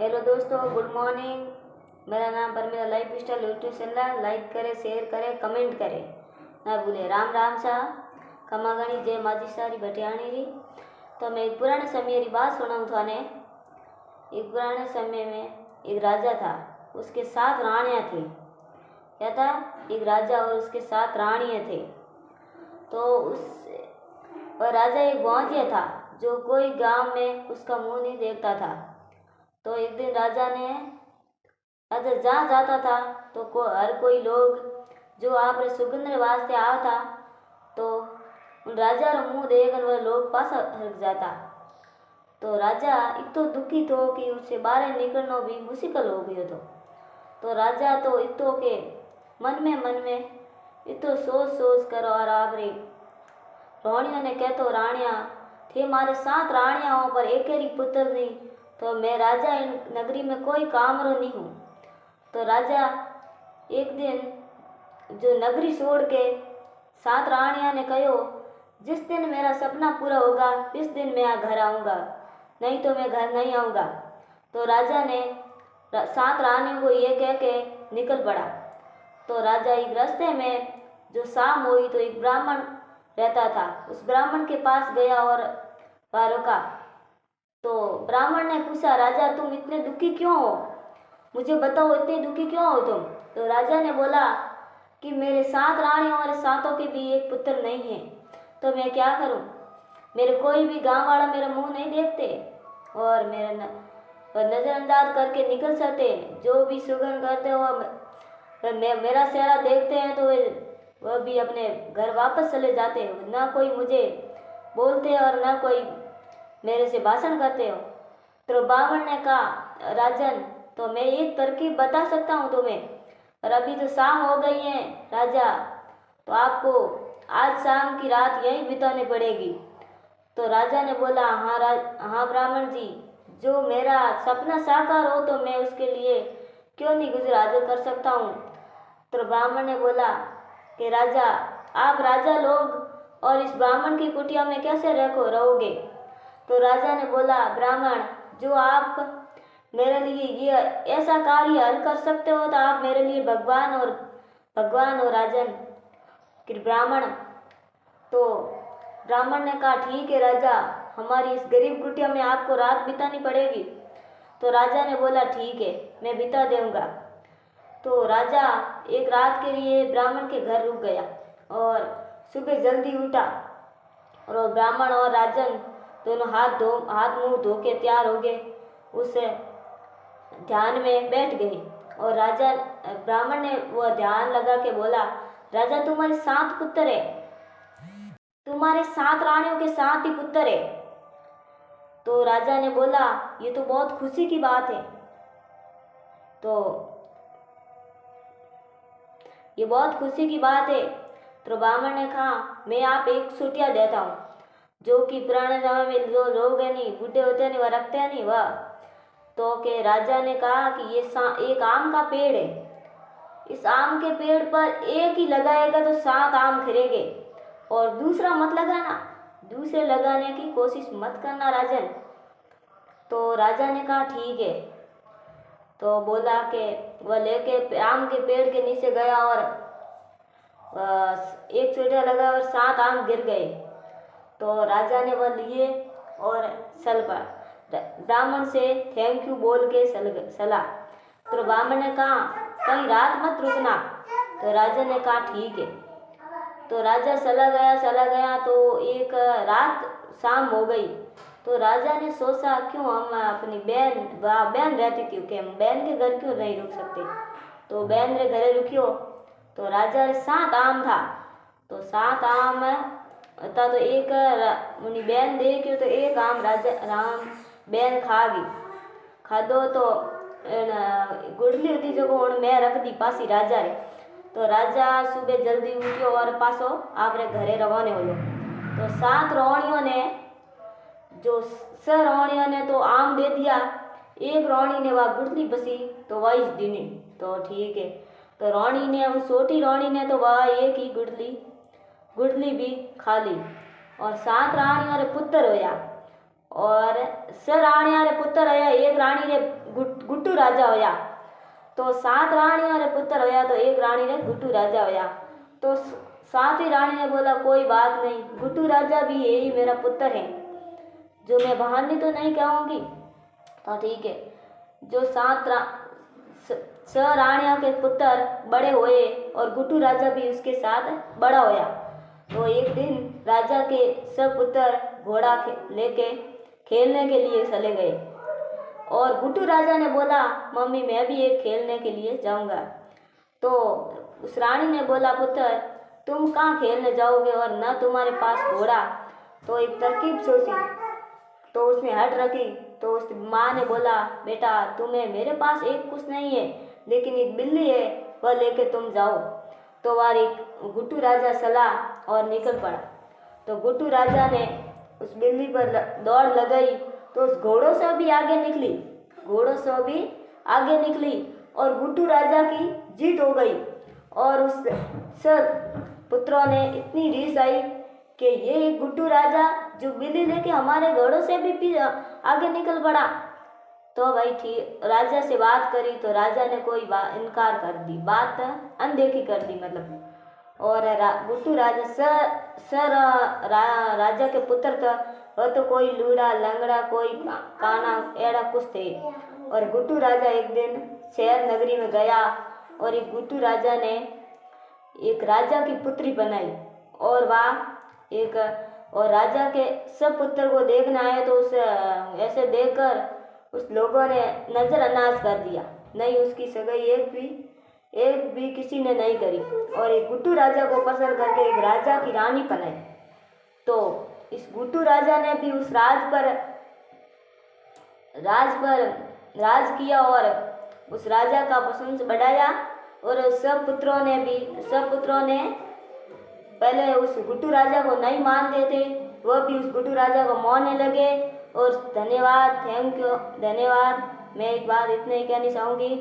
Hello दोस्तों, good morning. मेरा नाम परमेरा life style YouTube channel like करें, शेयर करें, कमेंट करें ना भूलें। राम राम सा खमागणी जय माजी सारी भटियाणी री। तो मैं एक पुराने समय की बात सुनाऊँ थाने। एक पुराने समय में एक राजा था, उसके 7 रानियाँ थी। क्या था? एक राजा और उसके 7 रानियाँ थे। तो वह राजा एक भौंजिया था जो कोई गांव में उसका मुंह नहीं देखता था। तो एक दिन राजा जहाँ जाता था तो हर कोई लोग जो आप रे सुगंध वास्ते आवता, तो उन राजा रो मुंह देखकर वह लोग पासा हट जाता। तो राजा इतो दुखी थो कि उससे बाहर निकलना भी मुश्किल हो गयो तो। राजा तो इतो के मन में इतो सोच कर और आप रे रानियों ने कहतो, रानिया थे मारे 7 रानियाँ हो पर एक ही पुत्र नहीं, तो मैं राजा इन नगरी में कोई काम रो नहीं हूँ। तो राजा एक दिन जो नगरी छोड़ के 7 रानियाँ ने कहो, जिस दिन मेरा सपना पूरा होगा इस दिन मैं घर आऊँगा, नहीं तो मैं घर नहीं आऊँगा। तो राजा ने 7 रानियों को ये कह के निकल पड़ा। तो राजा एक रास्ते में जो शाम हुई तो एक ब्राह्मण रहता था, उस ब्राह्मण के पास गया और वहाँ रुका। तो ब्राह्मण ने पूछा, राजा तुम इतने दुखी क्यों हो? मुझे बताओ, इतने दुखी क्यों हो तुम? तो राजा ने बोला कि मेरे 7 रानियों और 7 के भी एक पुत्र नहीं है, तो मैं क्या करूं? मेरे कोई भी गांव वाला मेरा मुंह नहीं देखते और मेरा नज़रअंदाज करके निकल सकते। जो भी सुगंध करते हो मेरा चेहरा देखते हैं तो वह भी अपने घर वापस चले जाते हो, ना कोई मुझे बोलते और ना कोई मेरे से भाषण करते हो। तो ब्राह्मण ने कहा, राजन तो मैं एक तरकीब बता सकता हूँ तुम्हें, और अभी तो शाम हो गई है राजा, तो आपको आज शाम की रात यहीं बितानी पड़ेगी। तो राजा ने बोला, हाँ ब्राह्मण जी, जो मेरा सपना साकार हो तो मैं उसके लिए क्यों नहीं गुजर हाजिर कर सकता हूँ। तो ब्राह्मण ने बोला कि राजा, आप राजा लोग और इस ब्राह्मण की कुटिया में कैसे रहोगे? तो राजा ने बोला, ब्राह्मण, जो आप मेरे लिए ये ऐसा कार्य हल कर सकते हो तो आप मेरे लिए भगवान हो राजन। कि ब्राह्मण ने कहा, ठीक है राजा, हमारी इस गरीब कुटिया में आपको रात बितानी पड़ेगी। तो राजा ने बोला, ठीक है, मैं बिता दूंगा। तो राजा एक रात के लिए ब्राह्मण के घर रुक गया और सुबह जल्दी उठा और ब्राह्मण और राजन दोनों हाथ मुंह धो के तैयार हो गए, उस ध्यान में बैठ गए। और ब्राह्मण ने वह ध्यान लगा के बोला, राजा तुम्हारे 7 पुत्र है, तुम्हारे 7 रानियों के 7 ही पुत्र है। तो राजा ने बोला, ये तो बहुत खुशी की बात है। तो ये बहुत खुशी की बात है। तो ब्राह्मण ने कहा, मैं आप एक सूटिया देता हूँ, जो कि पुराने समय में जो लोग है नहीं, बूढ़े होते नहीं, वह रखते हैं नहीं वह। तो के राजा ने कहा कि ये एक आम का पेड़ है, इस आम के पेड़ पर एक ही लगाएगा तो 7 आम खिलेंगे, और दूसरा मत लगाना, दूसरे लगाने की कोशिश मत करना राजन। तो राजा ने कहा, ठीक है। तो बोला कि वह लेके आम के पेड़ के नीचे गया और एक चोटिया लगा और 7 आम गिर गए। तो राजा ने वह लिए और चल पड़ा, ब्राह्मण से थैंक यू बोल के चला। तो ब्राह्मण ने कहा, कहीं रात मत रुकना। तो राजा ने कहा, ठीक है। तो राजा चला गया। तो एक रात शाम हो गई। तो राजा ने सोचा, क्यों हम अपनी बहन रहती थी कि हम बहन के घर क्यों नहीं रुक सकते। तो बहन रे घरे रुकियो। तो राजा रे 7 आम था, तो 7 आम था। तो एक उन्हीं बहन देखियो तो एक आम बहन खा गई। खादो तो गुड़ली होती जो मैं रख दी पासी राजा रे। तो राजा सुबह जल्दी उठियो और पासो आपरे घरे रवाने हो। तो 7 रोहणियों ने तो आम दे दिया, एक रोहणी ने वह गुड़ली बसी तो वही दिनी। तो ठीक है। तो रोहणी ने उस छोटी रोहणी ने तो वह एक ही गुड़ली भी खा ली और 7 रानियों रे पुत्र होया। और स राणिया रे पुत्र होया, एक रानी रे गुट्टू राजा होया। तो 7 रानियां रे पुत्र होया तो एक रानी रे गुट्टू राजा होया। तो 7वीं रानी ने बोला कोई बात नहीं, गुट्टू राजा भी यही मेरा पुत्र है, जो मैं बहाने तो नहीं कहूँगी। तो ठीक है। जो 6 रानियों के पुत्र बड़े हुए और गुट्टू राजा भी उसके साथ बड़ा होया। तो एक दिन राजा के सब पुत्र घोड़ा लेके खेलने के लिए चले गए और गुट्टू राजा ने बोला मम्मी मैं भी एक खेलने के लिए जाऊंगा। तो उस रानी ने बोला पुत्र तुम कहाँ खेलने जाओगे और ना तुम्हारे पास घोड़ा। तो एक तरकीब सोची, तो उसने हट रखी। तो उस माँ ने बोला बेटा तुम्हें मेरे पास एक कुछ नहीं है, लेकिन एक बिल्ली है, वह लेके तुम जाओ। तो वह एक गुट्टू राजा चला और निकल पड़ा। तो गुट्टू राजा ने उस बिल्ली पर दौड़ लगाई तो उस घोड़ों से भी आगे निकली और गुट्टू राजा की जीत हो गई। और उस सब पुत्रों ने इतनी रीस आई कि ये गुट्टू राजा जो बिल्ली लेके हमारे घोड़ों से भी आगे निकल पड़ा। तो भाई ठीक राजा से बात करी तो राजा ने कोई इनकार कर दी, बात अनदेखी कर दी मतलब। और गुट्टू राजा राजा के पुत्र था, वह तो कोई लूड़ा लंगड़ा कोई काना एड़ा कुछ थे। और गुट्टू राजा एक दिन शहर नगरी में गया और एक गुट्टू राजा ने एक राजा की पुत्री बनाई और और राजा के सब पुत्र को देखने आए। तो उस ऐसे देखकर उस लोगों ने नज़रअंदाज कर दिया, नहीं उसकी सगाई एक भी किसी ने नहीं करी और एक गुट्टू राजा को पसंद करके एक राजा की रानी बनाई। तो इस गुट्टू राजा ने भी उस राज किया और उस राजा का प्रशंसा बढ़ाया। और सब पुत्रों ने पहले उस गुट्टू राजा को नहीं मानते थे, वह भी उस गुट्टू राजा को मानने लगे। और धन्यवाद, थैंक यू, धन्यवाद। मैं एक बात इतने ही कहनी चाहूँगी।